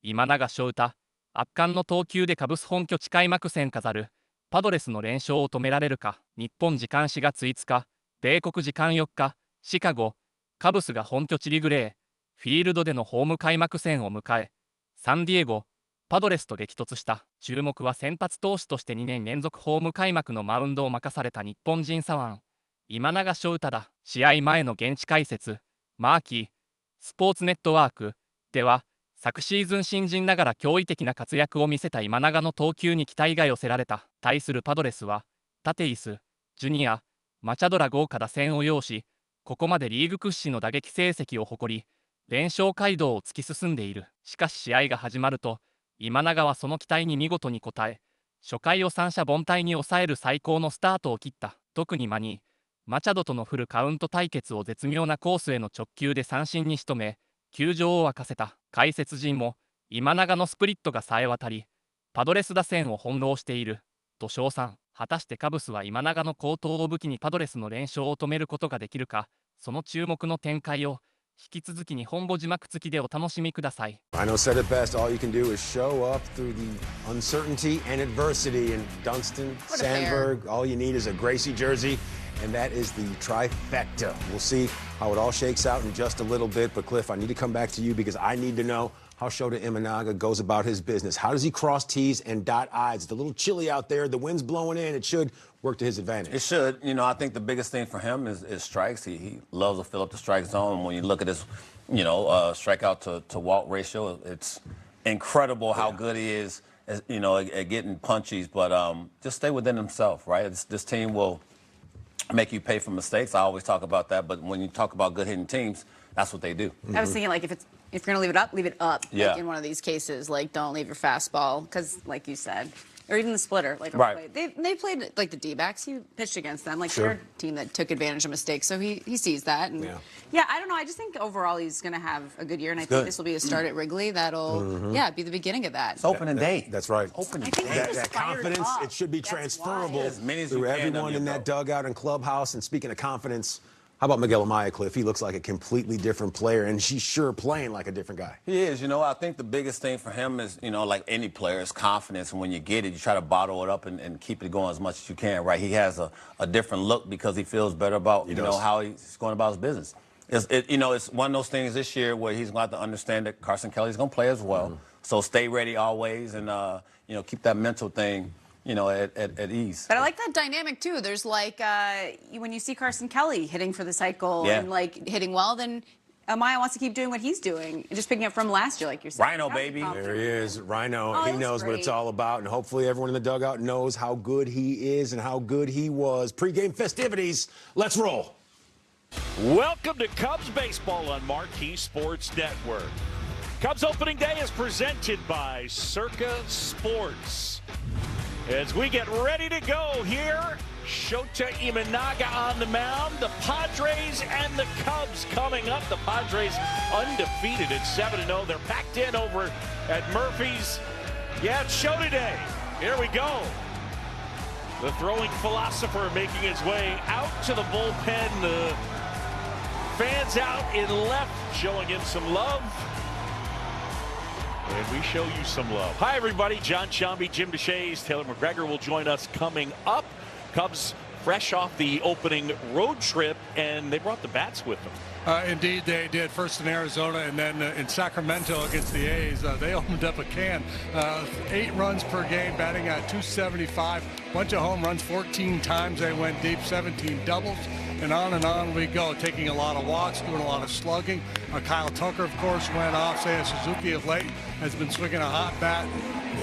今永昇太、圧巻の投球でカブス本拠地開幕戦飾る。パドレスの連勝を止められるか。日本時間4月5日、米国時間4日、シカゴ。カブスが本拠地リグレーフィールドでのホーム開幕戦を迎え、サンディエゴ、パドレスと激突した。注目は先発投手として2年連続ホーム開幕のマウンドを任された日本人左腕、今永昇太だ。試合前の現地解説、マーキー、スポーツネットワークでは、昨シーズン新人ながら驚異的な活躍を見せた今永の投球に期待が寄せられた。対するパドレスは、タテイス、ジュニア、マチャドら豪華打線を擁し、ここまでリーグ屈指の打撃成績を誇り、連勝街道を突き進んでいる。しかし試合が始まると、今永はその期待に見事に応え、初回を三者凡退に抑える最高のスタートを切った。特にマチャドとのフルカウント対決を絶妙なコースへの直球で三振に仕留め、球場を沸かせた。解説陣も、今永のスプリットが冴え渡り、パドレス打線を翻弄している、と称賛。果たしてカブスは今永の好投を武器にパドレスの連勝を止めることができるか。その注目の展開を、引き続き日本語字幕付きでお楽しみください。I know said it best. All you can do is show up through the uncertainty and adversity. And Dunston, Sandberg, all you need is a Gracie jersey, and that is the trifecta. We'll see how it all shakes out in just a little bit. But Cliff, I need to come back to you because I need to know how Shota Imanaga goes about his business. How does he cross T's and dot I's? It's a little chilly out there. The wind's blowing in. It should work to his advantage. It should. You know, I think the biggest thing for him is strikes. He loves to fill up the strike zone. When you look at his, strikeout to walk ratio, it's incredible how good he is, at getting punchies. But just stay within himself, right? This team will make you pay for mistakes. I always talk about that. But when you talk about good hitting teams, that's what they do. I was thinking, if you're going to leave it up. Yeah. Like in one of these cases, don't leave your fastball. Because, like you said, or even the splitter. Right. They played, like, the D-backs. He pitched against them. Sure. They're a team that took advantage of mistakes. So he sees that. And I don't know. I just think overall he's going to have a good year. And I think this will be a start at Wrigley. That'll, be the beginning of that. It's opening day. That's right. Opening day. That confidence, it should be transferable through everyone in that dugout and clubhouse. And speaking of confidence, how about Miguel Amaya, Cliff? He looks like a completely different player, and she's sure playing like a different guy. He is. I think the biggest thing for him is, like any player, is confidence. And when you get it, you try to bottle it up and keep it going as much as you can, right? He has a different look because he feels better about, how he's going about his business. It's one of those things this year where he's going to have to understand that Carson Kelly's going to play as well. So stay ready always and, keep that mental thing at ease. But I like that dynamic, too. There's when you see Carson Kelly hitting for the cycle and, hitting well, then Amaya wants to keep doing what he's doing, just picking up from last year, like you're saying. Rhino, baby. There he is, Rhino. He knows what it's all about, and hopefully everyone in the dugout knows how good he is and how good he was. Pre-game festivities. Let's roll. Welcome to Cubs baseball on Marquee Sports Network. Cubs opening day is presented by Circa Sports. As we get ready to go here, Shota Imanaga on the mound, the Padres and the Cubs coming up. The Padres undefeated at 7-0. They're packed in over at Murphy's. Yeah, it's Shota Day. Here we go. The throwing philosopher making his way out to the bullpen. The fans out in left showing him some love. And we show you some love. Hi, everybody. John Shambi, Jim DeShays, Taylor McGregor will join us coming up. Cubs fresh off the opening road trip, and they brought the bats with them. Indeed, they did. First in Arizona, and then in Sacramento against the A's. They opened up a can. 8 runs per game, batting at .275. Bunch of home runs, 14 times they went deep, 17 doubles. And on we go, taking a lot of walks, doing a lot of slugging. Kyle Tucker, of course, went off. Seiya Suzuki of late has been swinging a hot bat.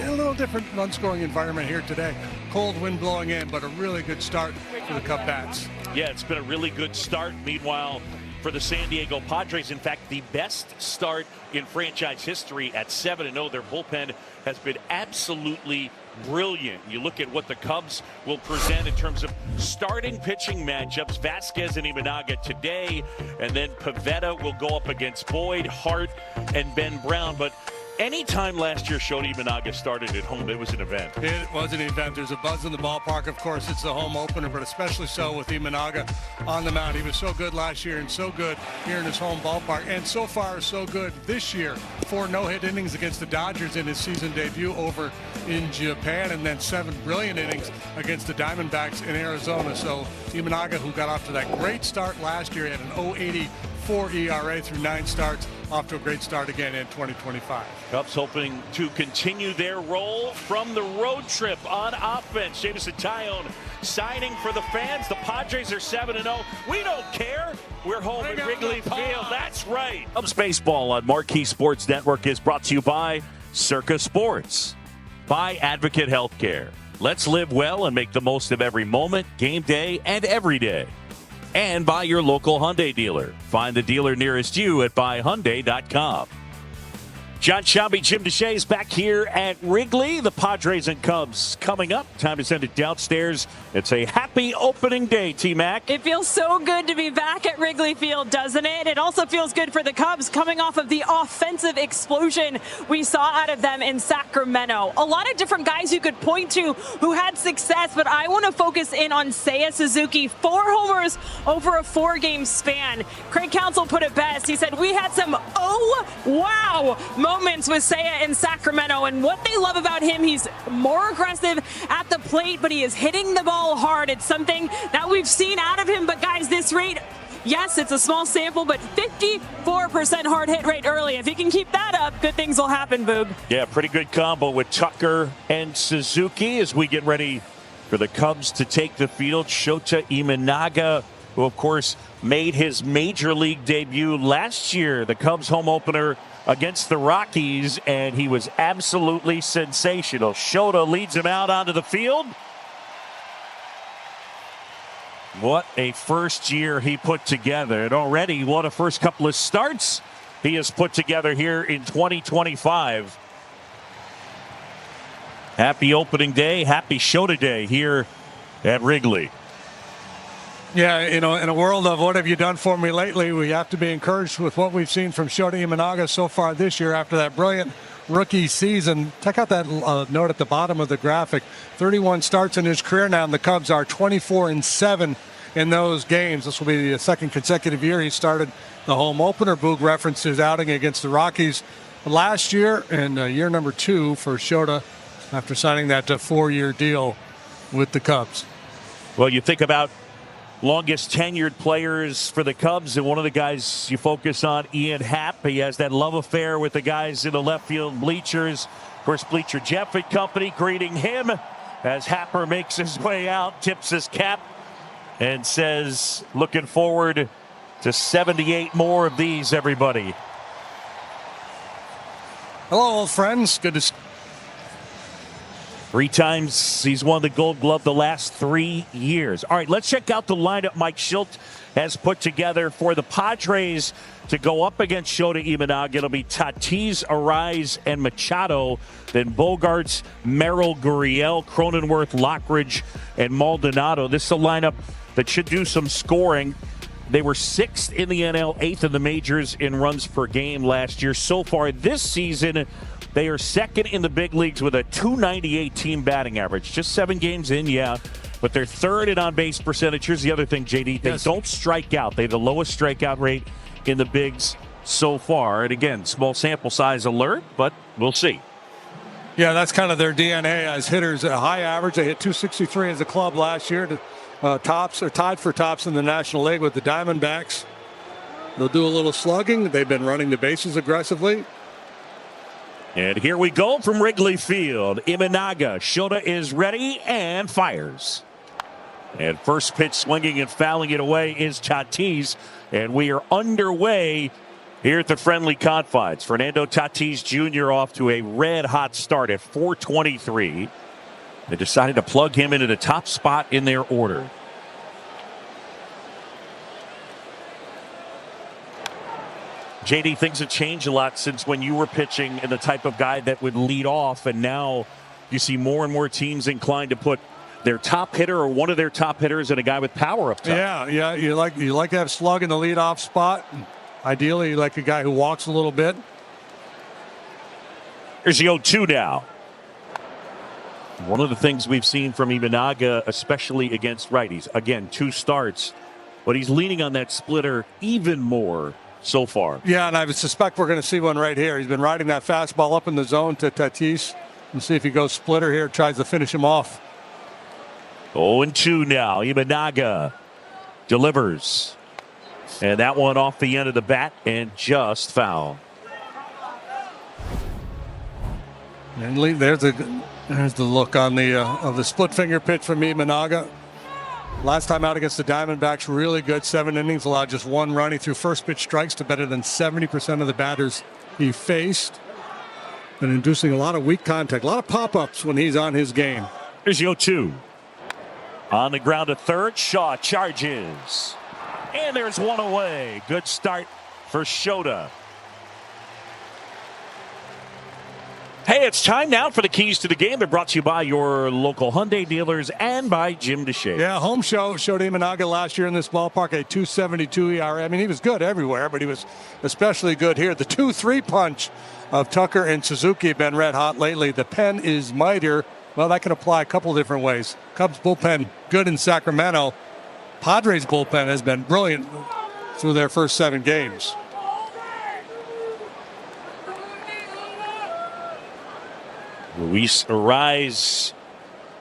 A little different run-scoring environment here today. Cold wind blowing in, but a really good start for the Cub bats. Yeah, it's been a really good start. Meanwhile, for the San Diego Padres, in fact, the best start in franchise history at 7-0. Their bullpen has been absolutely brilliant. You look at what the Cubs will present in terms of starting pitching matchups. Vasquez and Imanaga today, and then Pivetta will go up against Boyd, Hart, and Ben Brown. But anytime last year Shota Imanaga started at home, it was an event. It was an event. There's a buzz in the ballpark. Of course, it's the home opener, but especially so with Imanaga on the mound. He was so good last year and so good here in his home ballpark. And so far, so good this year 4 no-hit innings against the Dodgers in his season debut over in Japan, and then 7 brilliant innings against the Diamondbacks in Arizona. So Imanaga, who got off to that great start last year, had an 0.84 ERA through 9 starts, off to a great start again in 2025. Cubs hoping to continue their role from the road trip on offense. Jameson Taillon signing for the fans. The Padres are 7-0. We don't care. We're home at Wrigley Field. That's right. Cubs baseball on Marquee Sports Network is brought to you by Circa Sports, by Advocate Healthcare. Let's live well and make the most of every moment, game day, and every day. And by your local Hyundai dealer. Find the dealer nearest you at buyhyundai.com. John Shelby, Jim Deshaies is back here at Wrigley. The Padres and Cubs coming up. Time to send it downstairs. It's a happy opening day, T-Mac. It feels so good to be back at Wrigley Field, doesn't it? It also feels good for the Cubs coming off of the offensive explosion we saw out of them in Sacramento. A lot of different guys you could point to who had success, but I want to focus in on Seiya Suzuki. 4 homers over a 4-game span. Craig Counsell put it best. He said, we had some oh wow moments with Seiya in Sacramento, and what they love about him, he's more aggressive at the plate, but he is hitting the ball hard. It's something that we've seen out of him, but guys, this rate, yes, it's a small sample, but 54% hard hit rate early. If he can keep that up, good things will happen, Boog. Yeah, pretty good combo with Tucker and Suzuki as we get ready for the Cubs to take the field. Shota Imanaga, who of course made his major league debut last year, the Cubs home opener against the Rockies, and he was absolutely sensational. Shota leads him out onto the field. What a first year he put together, and already what a first couple of starts he has put together here in 2025. Happy opening day, happy Shota day here at Wrigley. Yeah, you know, in a world of what have you done for me lately, we have to be encouraged with what we've seen from Shota Imanaga so far this year after that brilliant rookie season. Check out that note at the bottom of the graphic. 31 starts in his career now, and the Cubs are 24-7 in those games. This will be the second consecutive year he started the home opener. Boog referenced his outing against the Rockies last year, and year number 2 for Shota after signing that 4-year deal with the Cubs. Well, you think about longest tenured players for the Cubs, and one of the guys you focus on, Ian Happ. He has that love affair with the guys in the left field bleachers. Of course, Bleacher Jeff and company greeting him as Happer makes his way out, tips his cap, and says, looking forward to 78 more of these, everybody. Hello, old friends. Good to 3 times he's won the Gold Glove the last 3 years. All right, let's check out the lineup Mike Shildt has put together for the Padres to go up against Shota Imanaga. It'll be Tatis, Arise, and Machado. Then Bogarts, Merrill, Gurriel, Cronenworth, Lockridge, and Maldonado. This is a lineup that should do some scoring. They were 6th in the NL, 8th in the majors in runs per game last year. So far this season, they are 2nd in the big leagues with a .298 team batting average. Just 7 games in, yeah, but they're 3rd in on-base percentage. Here's the other thing, JD. They don't strike out. They have the lowest strikeout rate in the bigs so far. And again, small sample size alert, but we'll see. Yeah, that's kind of their DNA as hitters. A high average. They hit .263 as a club last year. Tops are tied for tops in the National League with the Diamondbacks. They'll do a little slugging. They've been running the bases aggressively. And here we go from Wrigley Field. Imanaga, Shota is ready and fires. And first pitch swinging and fouling it away is Tatis. And we are underway here at the friendly confines. Fernando Tatis Jr. off to a red-hot start at .423. They decided to plug him into the top spot in their order. JD, things have changed a lot since when you were pitching and the type of guy that would lead off, and now you see more and more teams inclined to put their top hitter or one of their top hitters and a guy with power up top. Yeah, you like to have slug in the leadoff spot. Ideally, you like a guy who walks a little bit. Here's the 0-2 now. One of the things we've seen from Imanaga, especially against righties, again, 2 starts, but he's leaning on that splitter even more so far. Yeah, and I would suspect we're going to see one right here. He's been riding that fastball up in the zone to Tatis. Let's see if he goes splitter here, tries to finish him off. 0-2 now. Imanaga delivers. And that one off the end of the bat and just foul. And there's the look on the of the split finger pitch from Imanaga. Last time out against the Diamondbacks, really good. 7 innings, allowed just 1 run. He threw first pitch strikes to better than 70% of the batters he faced. And inducing a lot of weak contact, a lot of pop-ups when he's on his game. Here's 0-2. On the ground to third, Shaw charges. And there's one away. Good start for Shota. Hey, it's time now for the keys to the game. They're brought to you by your local Hyundai dealers and by Jim DeShea. Yeah, home show showed Imanaga last year in this ballpark, a 2.72 ERA. I mean, he was good everywhere, but he was especially good here. The 2-3 punch of Tucker and Suzuki have been red hot lately. The pen is mightier. Well, that can apply a couple different ways. Cubs bullpen good in Sacramento. Padres bullpen has been brilliant through their first 7 games. Luis Ariz,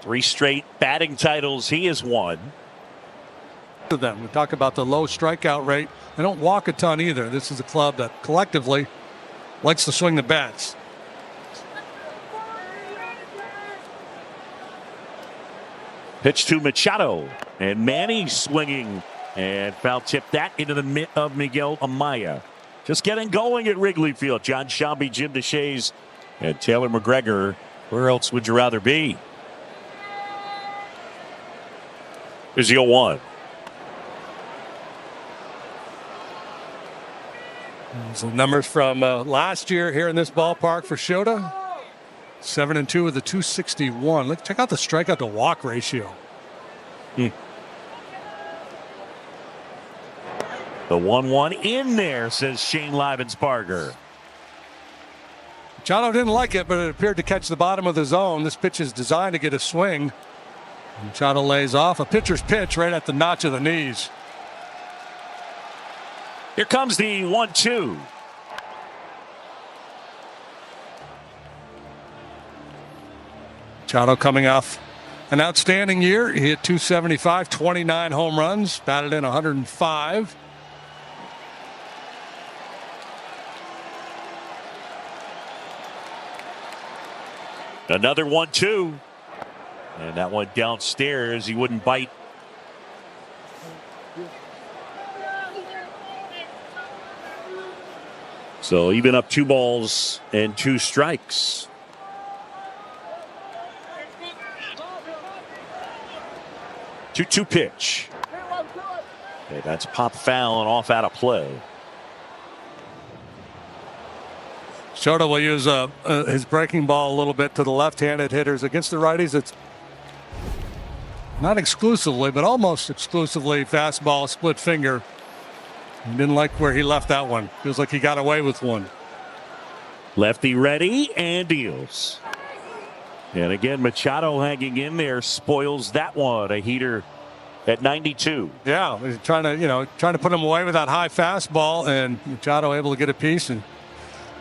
3 straight batting titles he has won. We talk about the low strikeout rate. They don't walk a ton either. This is a club that collectively likes to swing the bats. Pitch to Machado, and Manny swinging, and foul tip that into the mitt of Miguel Amaya. Just getting going at Wrigley Field. John Shelby, Jim DeShays, and Taylor McGregor. Where else would you rather be? Here's the 0-1. Some numbers from last year here in this ballpark for Shota. 7-2 with a 261. Let's check out the strikeout to walk ratio. The 1-1 in there, says Shane Livensparger. Machado didn't like it, but it appeared to catch the bottom of the zone. This pitch is designed to get a swing. Machado lays off a pitcher's pitch right at the notch of the knees. Here comes the 1-2. Machado coming off an outstanding year. He hit 275, 29 home runs, batted in 105. Another 1-2. And that one downstairs. He wouldn't bite. So even up 2 balls and 2 strikes. 2-2 pitch. Okay, that's pop foul and off out of play. Shota will use his breaking ball a little bit to the left-handed hitters. Against the righties, it's not exclusively, but almost exclusively fastball, split finger. He didn't like where he left that one. Feels like he got away with one. Lefty ready and deals. And again, Machado hanging in there spoils that one. A heater at 92. Yeah, he's trying to put him away with that high fastball, and Machado able to get a piece and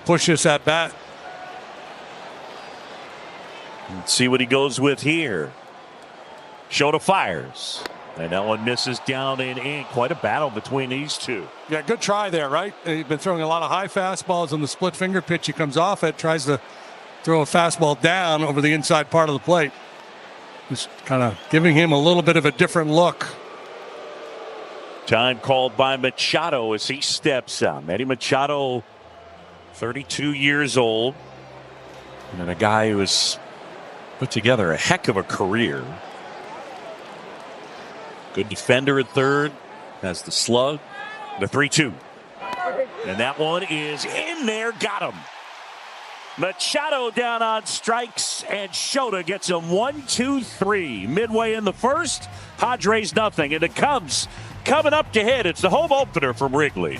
push this at bat. Let's see what he goes with here. Shota fires. And that one misses down and in. Quite a battle between these two. Yeah, good try there, right? He's been throwing a lot of high fastballs on the split finger pitch. He comes off it, tries to throw a fastball down over the inside part of the plate. Just kind of giving him a little bit of a different look. Time called by Machado as he steps out. Manny Machado, 32 years old. And a guy who has put together a heck of a career. Good defender at third. Has the slug. The 3-2. And that one is in there. Got him. Machado down on strikes, and Shota gets him 1-2-3. Midway in the first, Padres nothing. And the Cubs coming up to hit. It's the home opener from Wrigley.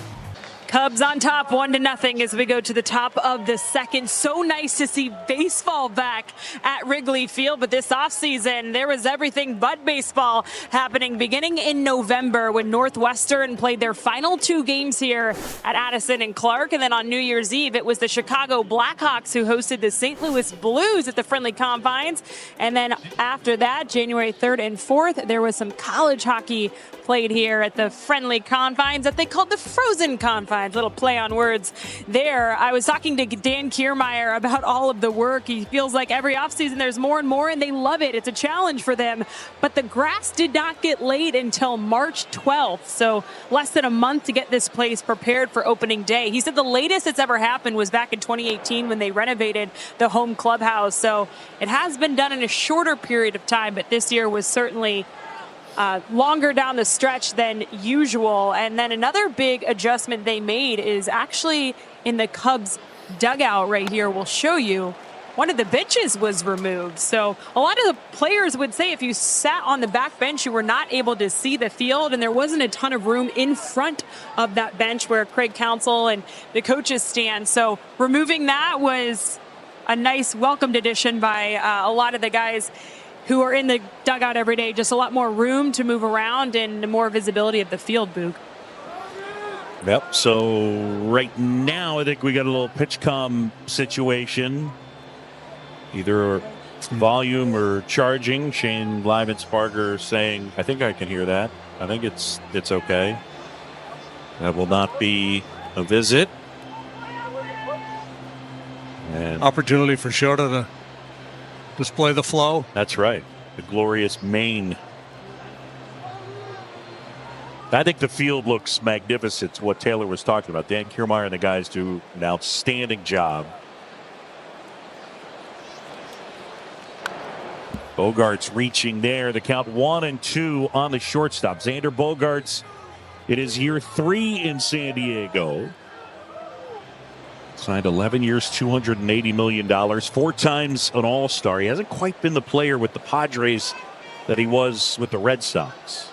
Cubs on top 1-0 as we go to the top of the second. So nice to see baseball back at Wrigley Field, but this offseason there was everything but baseball happening beginning in November when Northwestern played their final 2 games here at Addison and Clark, and then on New Year's Eve it was the Chicago Blackhawks who hosted the St. Louis Blues at the Friendly Confines, and then after that, January 3rd and 4th, there was some college hockey played here at the Friendly Confines that they called the Frozen Confines. Little play on words there. I was talking to Dan Kiermaier about all of the work. He feels like every offseason there's more and more, and they love it. It's a challenge for them. But the grass did not get laid until March 12th, so less than a month to get this place prepared for opening day. He said the latest it's ever happened was back in 2018 when they renovated the home clubhouse. So it has been done in a shorter period of time, but this year was certainly longer down the stretch than usual. And then another big adjustment they made is actually in the Cubs dugout right here. We'll show you. One of the benches was removed. So a lot of the players would say if you sat on the back bench, you were not able to see the field, and there wasn't a ton of room in front of that bench where Craig Counsell and the coaches stand. So removing that was a nice welcomed addition by a lot of the guys who are in the dugout every day. Just a lot more room to move around and more visibility of the field, Boog. Yep, so right now I think we got a little pitch comm situation. Either volume or charging. Shane Livensparger saying, I think I can hear that. I think it's okay. That will not be a visit. And opportunity for Shota to display the flow. That's right. The glorious mane. I think the field looks magnificent. It's what Taylor was talking about. Dan Kiermaier and the guys do an outstanding job. Bogarts reaching there. The count 1-2 on the shortstop. Xander Bogaerts. It is year 3 in San Diego. Signed 11 years, $280 million. 4 times an All-Star. He hasn't quite been the player with the Padres that he was with the Red Sox.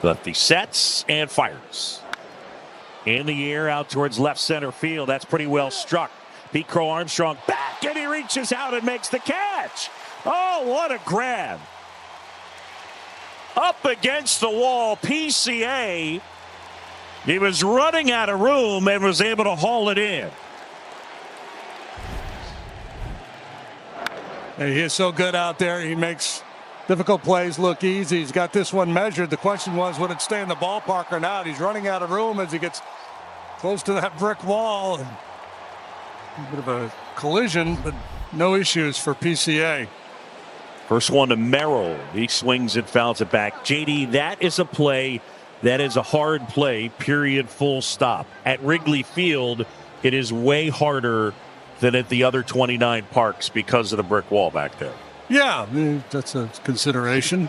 Lefty sets and fires. In the air out towards left center field. That's pretty well struck. Pete Crow Armstrong back, and he reaches out and makes the catch. Oh, what a grab. Up against the wall, PCA. He was running out of room and was able to haul it in. And he is so good out there. He makes difficult plays look easy. He's got this one measured. The question was, would it stay in the ballpark or not? He's running out of room as he gets close to that brick wall. A bit of a collision, but no issues for PCA. First one to Merrill. He swings it, fouls it back. JD, that is a play. That is a hard play, period, full stop. At Wrigley Field, it is way harder than at the other 29 parks because of the brick wall back there. Yeah, that's a consideration.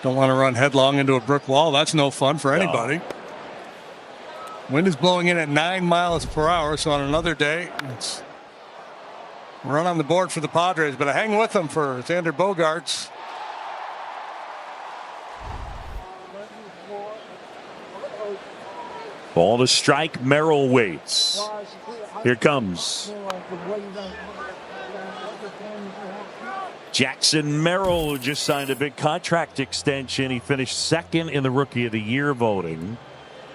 Don't want to run headlong into a brick wall. That's no fun for anybody. No. Wind is blowing in at 9 miles per hour, so on another day, it's run on the board for the Padres, but I hang with them for Xander Bogaerts. Ball to strike, Merrill waits. Here comes Jackson Merrill, who just signed a big contract extension. He finished 2nd in the Rookie of the Year voting.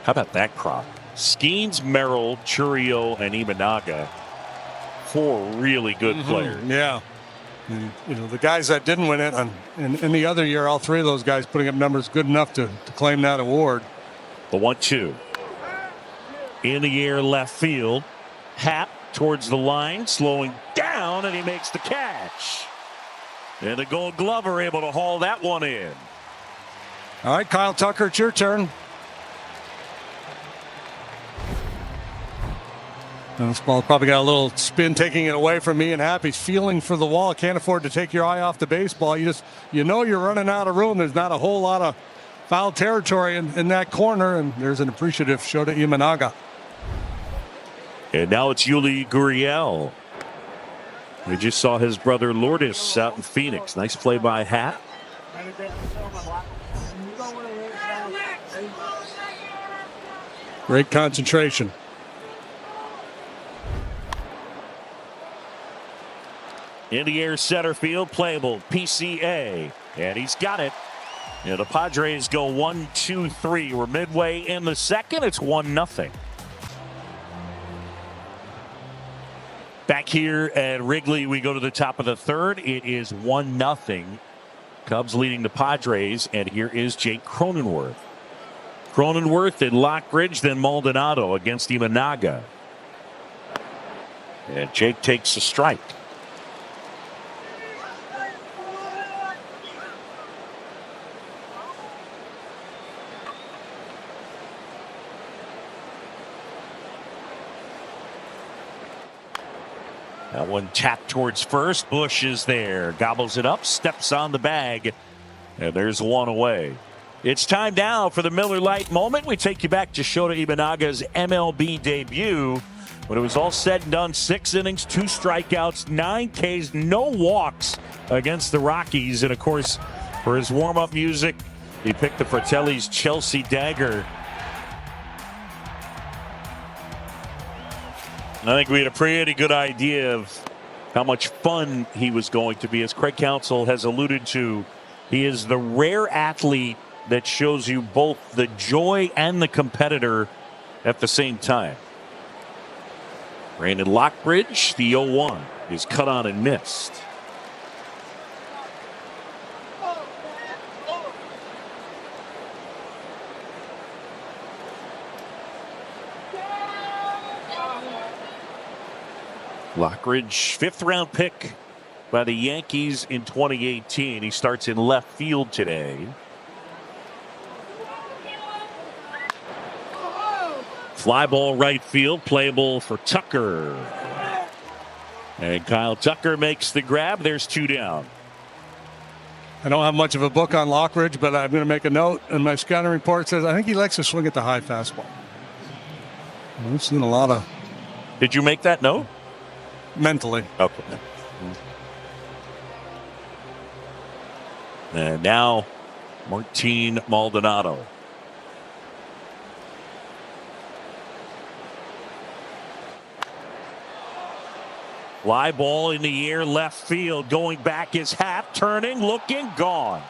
How about that crop? Skeens, Merrill, Churio, and Imanaga. 4 really good players. Yeah. And, you know, the guys that didn't win it in the other year, all 3 of those guys putting up numbers good enough to claim that award. The 1-2. In the air left field. Happ towards the line, slowing down, and he makes the catch. And the Gold Glover able to haul that one in. All right, Kyle Tucker, it's your turn. This ball probably got a little spin taking it away from me, and Happ. He's feeling for the wall. Can't afford to take your eye off the baseball. You know you're running out of room. There's not a whole lot of foul territory in that corner, and there's an appreciative Shota Imanaga. And now it's Yuli Gurriel. We just saw his brother Lourdes out in Phoenix. Nice play by Happ. Great concentration. In the air, center field, playable, PCA, and he's got it. Yeah, the Padres go 1-2-3. We're midway in the second. It's 1-0. Back here at Wrigley, we go to the top of the third. It is 1-0. Cubs leading the Padres, and here is Jake Cronenworth. Cronenworth and Lockridge, then Maldonado against Imanaga. And Jake takes a strike. That one tapped towards first. Bush is there. Gobbles it up. Steps on the bag. And there's one away. It's time now for the Miller Lite moment. We take you back to Shota Imanaga's MLB debut. When it was all said and done, 6 innings, 2 strikeouts, 9 Ks, no walks against the Rockies. And, of course, for his warm-up music, he picked the Fratelli's Chelsea Dagger. And I think we had a pretty good idea of how much fun he was going to be. As Craig Counsell has alluded to, he is the rare athlete that shows you both the joy and the competitor at the same time. Brandon Lockridge, the 0-1, is cut on and missed. Lockridge, 5th round pick by the Yankees in 2018. He starts in left field today. Fly ball right field, playable for Tucker. And Kyle Tucker makes the grab. There's 2 down. I don't have much of a book on Lockridge, but I'm going to make a note. And my scouting report says I think he likes to swing at the high fastball. We've seen a lot of. Did you make that note? Mentally. Okay. And now Martin Maldonado. Fly ball in the air, left field. Going back is Happ, turning, looking, gone.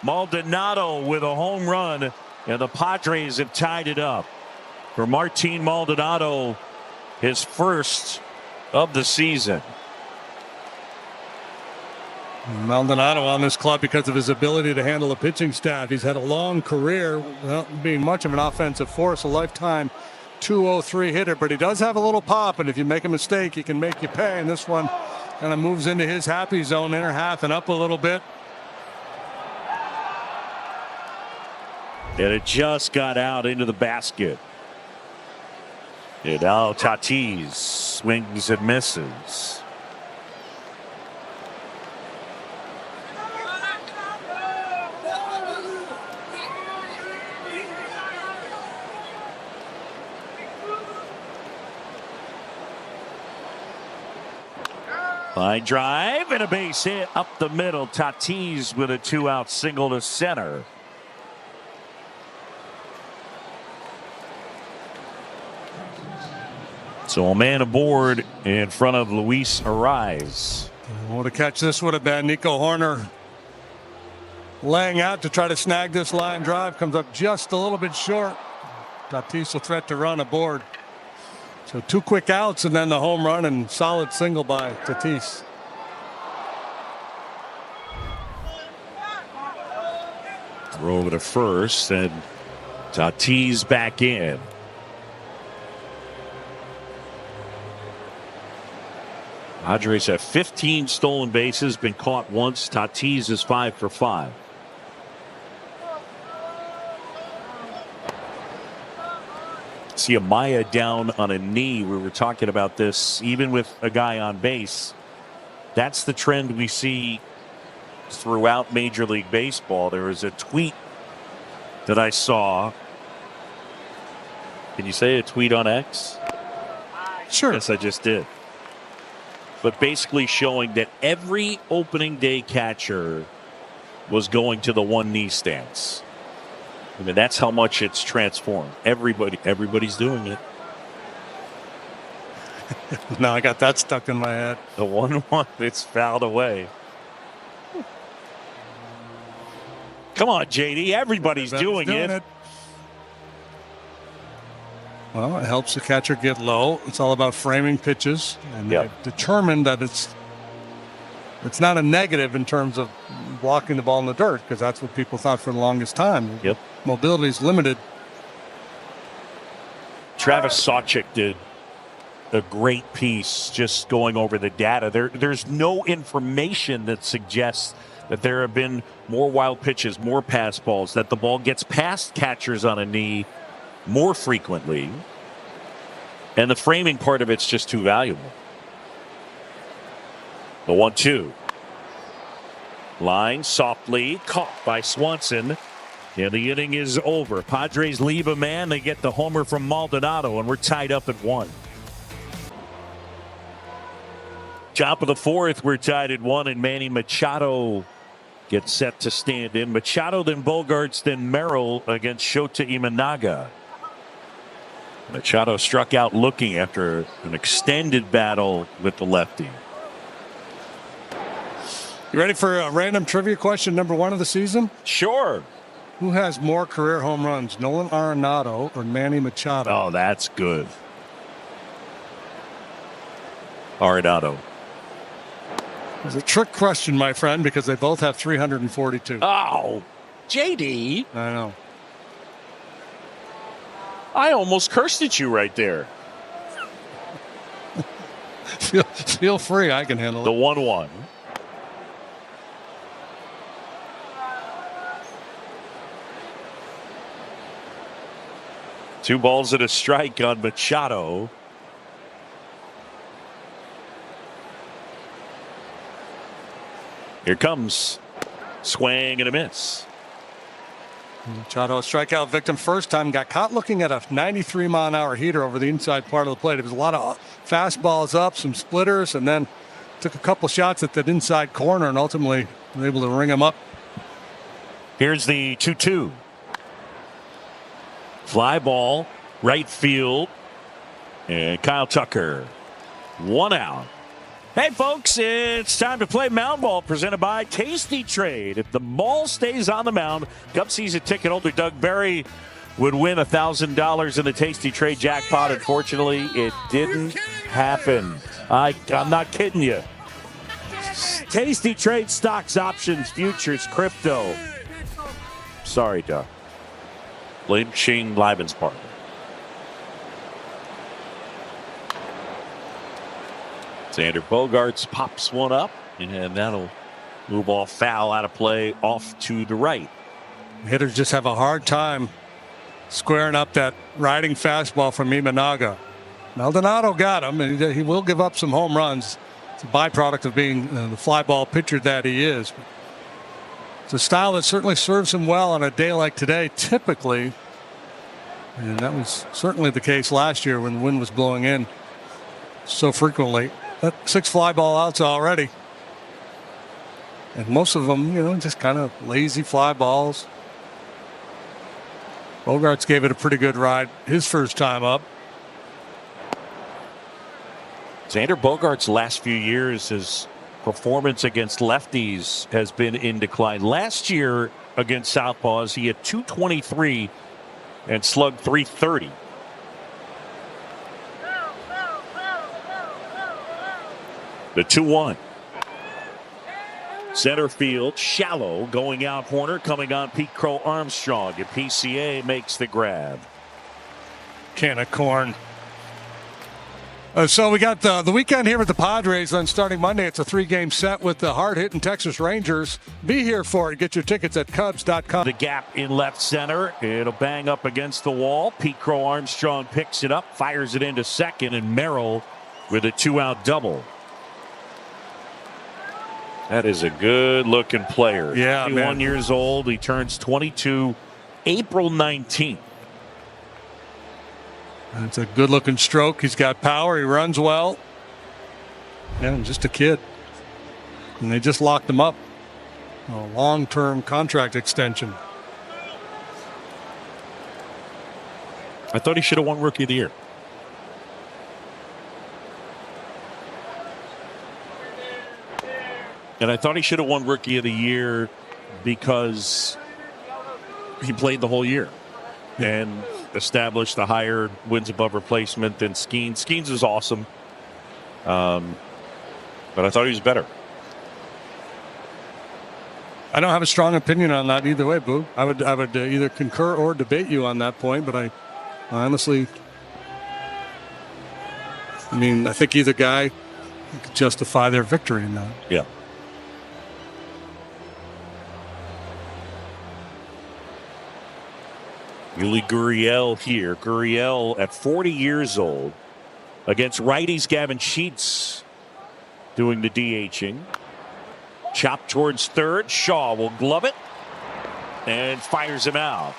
Maldonado with a home run, and the Padres have tied it up. For Martin Maldonado, his first of the season. Maldonado on this club because of his ability to handle the pitching staff. He's had a long career without being much of an offensive force, a lifetime 203 hitter, but he does have a little pop, and if you make a mistake, he can make you pay. And this one kind of moves into his happy zone, inner half and up a little bit. And it just got out into the basket. And now Tatis swings and misses. Line drive and a base hit up the middle. Tatis with a 2-out single to center. So a man aboard in front of Luis Ariz. What a catch this would have been. Nico Horner laying out to try to snag this line drive. Comes up just a little bit short. Tatis will threat to run aboard. So 2 quick outs and then the home run and solid single by Tatis. Throw over to first and Tatis back in. Padres have 15 stolen bases, been caught once. Tatis is 5 for 5. See Amaya down on a knee. We were talking about this even with a guy on base. That's the trend we see throughout Major League Baseball. There was a tweet that I saw. Can you say a tweet on X? Sure. Yes, I just did. But basically showing that every opening day catcher was going to the one knee stance. I mean, that's how much it's transformed. Everybody's doing it. Now I got that stuck in my head. The 1-1, it's fouled away. Come on, JD. Everybody's doing it. Well, it helps the catcher get low. It's all about framing pitches, and they've determined that it's not a negative in terms of blocking the ball in the dirt, because that's what people thought for the longest time. Yep. Mobility is limited. Travis Sawchik did a great piece just going over the data. There's no information that suggests that there have been more wild pitches, more pass balls, that the ball gets past catchers on a knee more frequently, and the framing part of it's just too valuable. The 1-2. Line softly caught by Swanson, and the inning is over. Padres leave a man. They get the homer from Maldonado, and we're tied up at 1. Top of the 4th, we're tied at 1, and Manny Machado gets set to stand in. Machado, then Bogarts, then Merrill against Shota Imanaga. Machado struck out looking after an extended battle with the lefty. You ready for a random trivia question, number 1 of the season? Sure. Who has more career home runs, Nolan Arenado or Manny Machado? Oh, that's good. Arenado. It's a trick question, my friend, because they both have 342. Oh, JD. I know. I almost cursed at you right there. Feel free. I can handle it. The 1-1. Two balls and a strike on Machado. Here comes swing and a miss. Machado, a strikeout victim first time, got caught looking at a 93-mile-an-hour heater over the inside part of the plate. It was a lot of fastballs up, some splitters, and then took a couple shots at that inside corner and ultimately was able to ring him up. Here's the 2-2. Fly ball, right field, and Kyle Tucker. 1 out. Hey, folks, it's time to play Mound Ball, presented by Tasty Trade. If the ball stays on the mound, Cub season ticket holder Doug Berry would win $1,000 in the Tasty Trade jackpot. Unfortunately, it didn't happen. I'm not kidding you. Tasty Trade stocks, options, futures, crypto. Sorry, Doug. Blame Shane Leiben's partner. Xander Bogarts pops one up, and that'll move off foul out of play off to the right. Hitters just have a hard time squaring up that riding fastball from Imanaga. Maldonado got him, and he will give up some home runs. It's a byproduct of being the fly ball pitcher that he is. It's a style that certainly serves him well on a day like today, typically. And that was certainly the case last year when the wind was blowing in so frequently. That 6 fly ball outs already. And most of them, just kind of lazy fly balls. Bogarts gave it a pretty good ride his first time up. Xander Bogarts' last few years, his performance against lefties has been in decline. Last year against southpaws, he had .223 and slugged .330. The 2-1. Center field, shallow, going out corner, coming on Pete Crow Armstrong, and PCA makes the grab. Can of corn. So we got the weekend here with the Padres on starting Monday. It's a 3-game set with the hard-hitting Texas Rangers. Be here for it. Get your tickets at Cubs.com. The gap in left center. It'll bang up against the wall. Pete Crow Armstrong picks it up, fires it into second, and Merrill with a 2-out double. That is a good-looking player. Yeah, 21 years old. He turns 22 April 19th. That's a good-looking stroke. He's got power. He runs well. Yeah, just a kid. And they just locked him up. A long-term contract extension. I thought he should have won Rookie of the Year. And I thought he should have won Rookie of the Year because he played the whole year and established a higher wins above replacement than Skeens. Skeens is awesome. But I thought he was better. I don't have a strong opinion on that either way, Boo. I would either concur or debate you on that point, but I honestly, I think either guy could justify their victory in that. Yeah. Yuli Gurriel here. Gurriel at 40 years old against righties. Gavin Sheets doing the DHing. Chop towards third. Shaw will glove it and fires him out.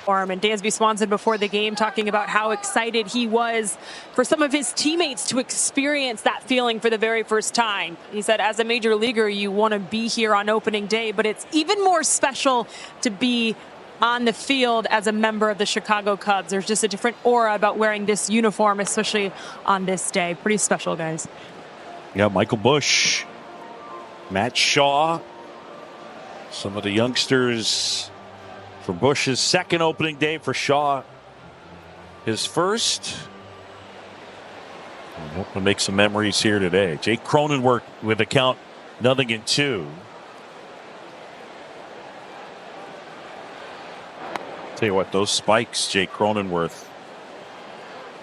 And Dansby Swanson before the game talking about how excited he was for some of his teammates to experience that feeling for the very first time. He said, as a major leaguer, you want to be here on opening day, but it's even more special to be on the field as a member of the Chicago Cubs. There's just a different aura about wearing this uniform, especially on this day. Pretty special, guys. Yeah, Michael Busch, Matt Shaw, some of the youngsters for Busch's second opening day, for Shaw his first. I hope to make some memories here today. Jake Cronenworth with a count 0-2. Tell you what, those spikes, Jake Cronenworth.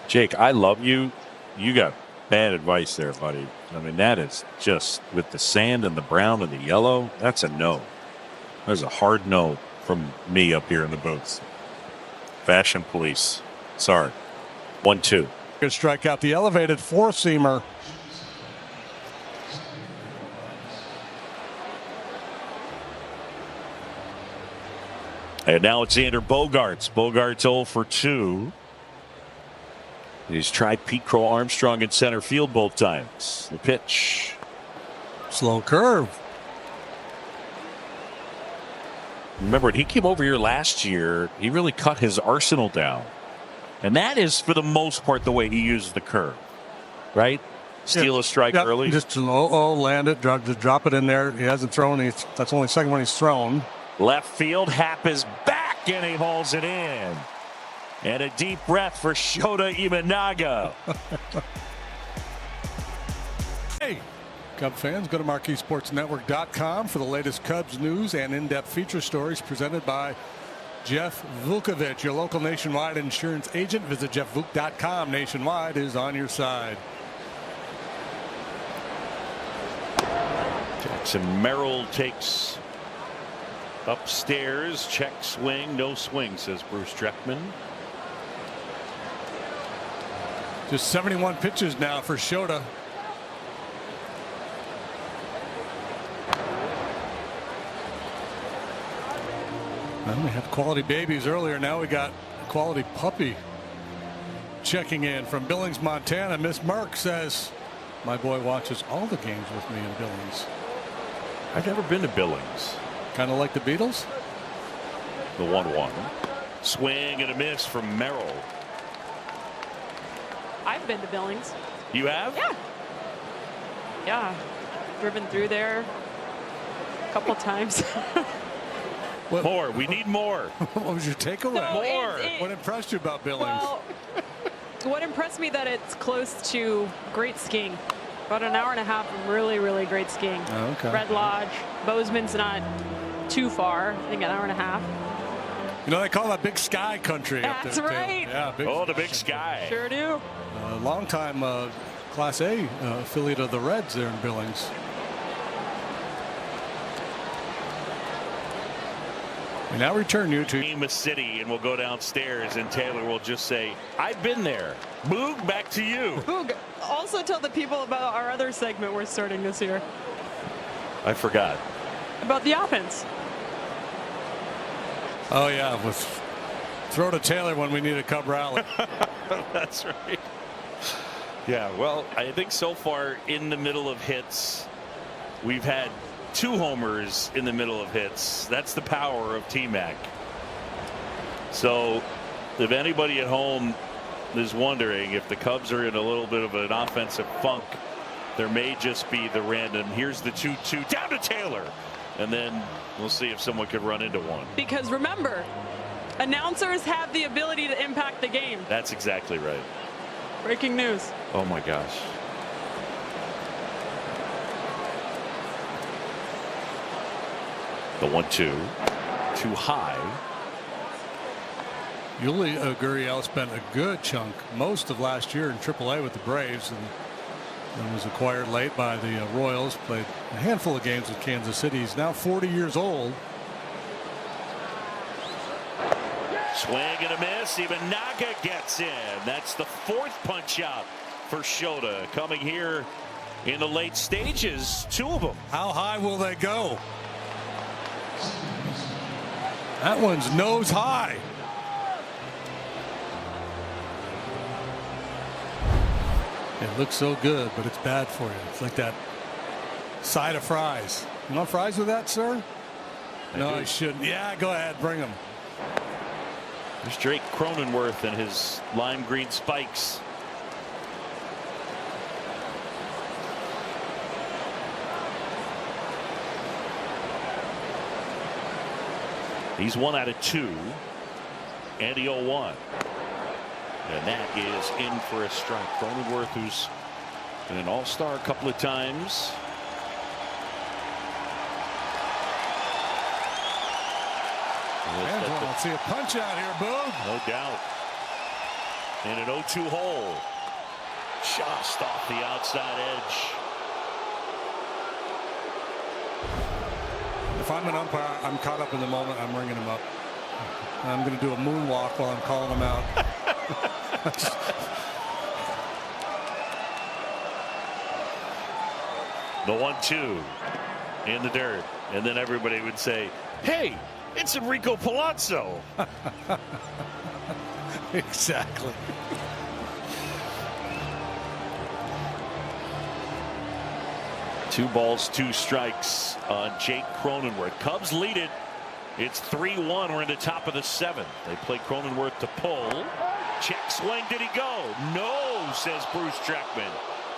Jake, I love you. You got bad advice there, buddy. That is just with the sand and the brown and the yellow. That's a no. There's a hard no from me up here in the booth. Fashion police. Sorry. 1-2. Good strikeout. The elevated four-seamer. And now it's Xander Bogaerts. Bogaerts 0 for 2. He's tried Pete Crow Armstrong in center field both times. The pitch. Slow curve. Remember, when he came over here last year, he really cut his arsenal down. And that is, for the most part, the way he used the curve. Right? Steal a strike early. Just land it, drop it in there. He hasn't thrown. That's only the second one he's thrown. Left field, Happ is back, and he hauls it in. And a deep breath for Shota Imanaga. Hey, Cub fans, go to MarqueeSportsNetwork.com for the latest Cubs news and in-depth feature stories presented by Jeff Vukovich, your local Nationwide insurance agent. Visit JeffVuk.com. Nationwide is on your side. Jackson Merrill takes upstairs. Check swing. No swing, says Bruce Dreckman. Just 71 pitches now for Shota. Well, we had quality babies earlier. Now we got a quality puppy checking in from Billings, Montana. Miss Mark says, my boy watches all the games with me in Billings. I've never been to Billings. Kind of like the Beatles. The 1-1. Swing and a miss from Merrill. I've been to Billings. You have? Yeah. Yeah. Driven through there a couple times. More. We need more. What was your takeaway? No, more. What impressed you about Billings? Well, what impressed me that it's close to great skiing. About an hour and a half of really, really great skiing. Oh, okay. Red Lodge. Bozeman's not too far. I think an hour and a half. You know, they call that Big Sky country up there. That's right. Yeah, the Big Sky. Sure do. Long-time Class A affiliate of the Reds there in Billings. We now return you to Name a city, and we'll go downstairs, and Taylor will just say, I've been there. Boog, back to you. Boog, also tell the people about our other segment we're starting this year. I forgot. About the offense. Oh, yeah. With throw to Taylor when we need a Cub rally. That's right. Yeah, well, I think so far in the middle of hits, we've had 2 homers in the middle of hits. That's the power of T-Mac. So If anybody at home is wondering if the Cubs are in a little bit of an offensive funk, there may just be the random. Here's the 2-2 down to Taylor, and then we'll see if someone could run into one. Because remember, announcers have the ability to impact the game. That's exactly right. Breaking news. Oh my gosh. The 1-2, too high. Yuli Gurriel spent a good chunk, most of last year in AAA with the Braves, and was acquired late by the Royals. Played a handful of games with Kansas City. He's now 40 years old. Swing and a miss. Even Naga gets in. That's the fourth punch out for Shota. Coming here in the late stages, two of them. How high will they go? That one's nose high. It looks so good, but it's bad for you. It's like that side of fries. You want fries with that, sir? No, I shouldn't. Yeah, go ahead, bring them. There's Drake Cronenworth and his lime green spikes. He's 1 out of 2. And the 0-1. And that is in for a strike. Cronenworth, who's been an all-star a couple of times. I'll see a punch out here, Boog. No doubt. In an 0-2 hole. Just off the outside edge. If I'm an umpire, I'm caught up in the moment. I'm ringing him up. I'm going to do a moonwalk while I'm calling him out. The 1-2 in the dirt. And then everybody would say, hey, it's Enrico Palazzo. Exactly. Two balls, 2 strikes on Jake Cronenworth. Cubs lead it. It's 3-1. We're in the top of the 7th. They play Cronenworth to pull. Check swing. Did he go? No, says Bruce Treckman.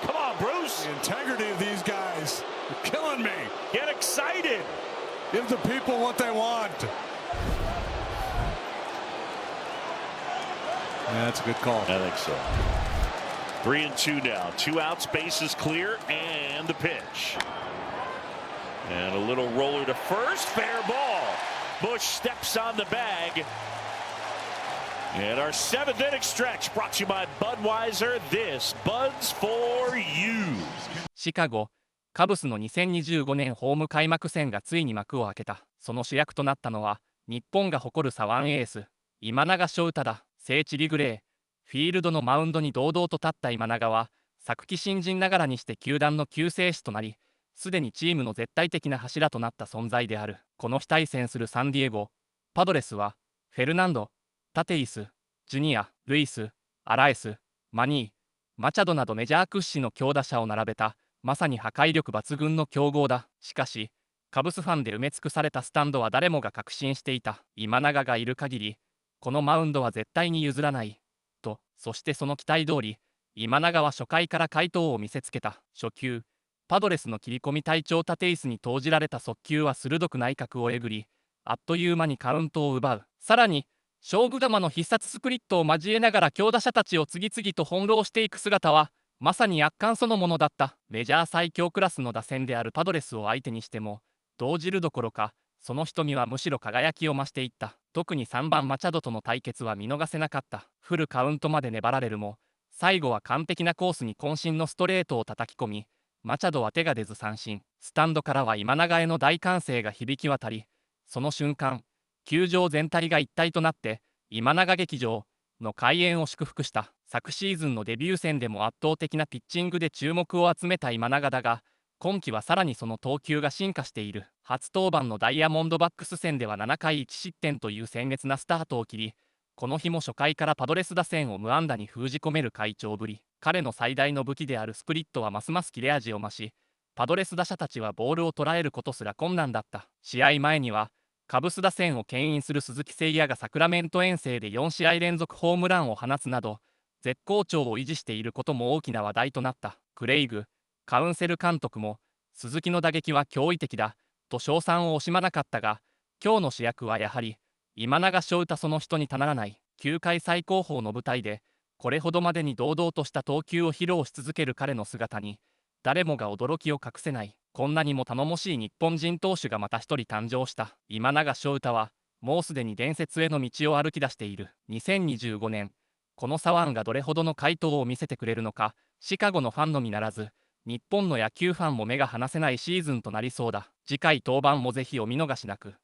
Come on, Bruce. The integrity of these guys are killing me. Get excited. Give the people what they want. Yeah, that's a good call. I think so. 3-2 now. 2 outs, bases clear, and the pitch. And a little roller to first. Fair ball. Bush steps on the bag. And our 7th inning stretch brought to you by Budweiser. This Bud's for you. シカゴ、カブスの2025年ホーム開幕戦がついに幕を開けた。その主役となったのは、日本が誇る左腕エース、今永昇太だ。聖地リグレー、フィールドのマウンドに堂々と立った今永は、昨季新人ながらにして球団の救世主となり、すでにチームの絶対的な柱となった存在である。この日対戦するサンディエゴ、パドレスは、フェルナンド、タテイス、ジュニア、ルイス、アラエス、マニー、マチャドなどメジャー屈指の強打者を並べた、まさに破壊力抜群の強豪だ。しかし、カブスファンで埋め尽くされたスタンドは誰もが確信していた。今永がいる限り、このマウンドは絶対に譲らない。と、そしてその期待通り、今永は初回から快投を見せつけた。初球、パドレスの切り込み隊長タテイスに投じられた速球は鋭く内角をえぐり、あっという間にカウントを奪う。さらに、勝負球の必殺スプリットを交えながら強打者たちを次々と翻弄していく姿は、まさに圧巻そのものだった。メジャー最強クラスの打線であるパドレスを相手にしても、動じるどころか、その瞳はむしろ輝きを増していった。特に3番マチャドとの対決は見逃せなかった。フルカウントまで粘られるも、最後は完璧なコースに渾身のストレートを叩き込み、マチャドは手が出ず三振。スタンドからは今永への大歓声が響き渡り、その瞬間、球場全体が一体となって、今永劇場の開演を祝福した。昨シーズンのデビュー戦でも圧倒的なピッチングで注目を集めた今永だが、今季はさらにその投球が進化している。初登板のダイヤモンドバックス戦では7回1失点という鮮烈なスタートを切り、この日も初回からパドレス打線を無安打に封じ込める快調ぶり。彼の最大の武器であるスプリットはますます切れ味を増し、パドレス打者たちはボールを捉えることすら困難だった。試合前には、カブス打線を牽引する鈴木誠也がサクラメント遠征で4試合連続ホームランを放つなど、絶好調を維持していることも大きな話題となった。クレイグ・カウンセル監督も、鈴木の打撃は驚異的だと称賛を惜しまなかったが、今日の主役はやはり今永昇太、その人にたならない球界最高峰の舞台でこれほどまでに堂々とした投球を披露し続ける彼の姿に誰もが驚きを隠せない。こんなにも頼もしい日本人投手がまた一人誕生した。今永昇太はもうすでに伝説への道を歩き出している。2025年、この左腕がどれほどの回答を見せてくれるのか、シカゴのファンのみならず日本の野球ファンも目が離せないシーズンとなりそうだ。次回登板もぜひお見逃しなく。